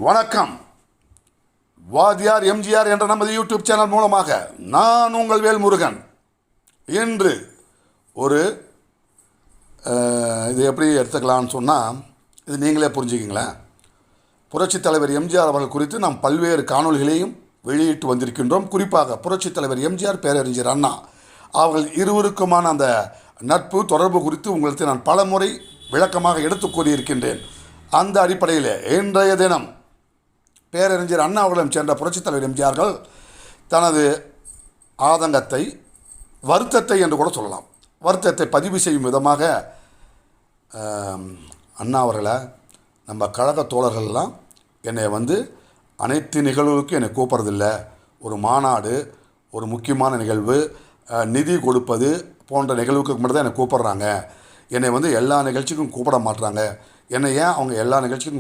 வணக்கம். வாதியார் எம்ஜிஆர் என்ற நமது யூடியூப் சேனல் மூலமாக நான் உங்கள் வேல்முருகன். இன்று ஒரு இது எப்படி எடுத்துக்கலான்னு சொன்னால், இது நீங்களே புரிஞ்சுக்கிங்களேன். புரட்சித் தலைவர் எம்ஜிஆர் அவர்கள் குறித்து நாம் பல்வேறு காணொலிகளையும் வெளியிட்டு வந்திருக்கின்றோம். குறிப்பாக புரட்சித் தலைவர் எம்ஜிஆர், பேரறிஞர் அண்ணா அவர்கள் இருவருக்குமான அந்த நட்பு தொடர்பு குறித்து உங்களுக்கு நான் பல முறை விளக்கமாக எடுத்து கூறியிருக்கின்றேன். அந்த அடிப்படையில் இன்றைய தினம் பேரறிஞர் அண்ணா அவர்களிடம் சென்ற புரட்சித் தலைவர் எம்ஜிஆர்கள் தனது ஆதங்கத்தை, வருத்தத்தை என்று கூட சொல்லலாம், வருத்தத்தை பதிவு செய்யும் விதமாக அண்ணா அவர்களை, நம்ம கழக தோழர்கள்லாம் என்னை அனைத்து நிகழ்வுக்கும் என்னை கூப்பிட்றதில்ல, ஒரு மாநாடு, ஒரு முக்கியமான நிகழ்வு, நிதி கொடுப்பது போன்ற நிகழ்வுக்கு மட்டும் தான் என்னை கூப்பிட்றாங்க, என்னை எல்லா நிகழ்ச்சிக்கும் கூப்பிட மாட்டுறாங்க, என்னை ஏன் அவங்க எல்லா நிகழ்ச்சிக்கும்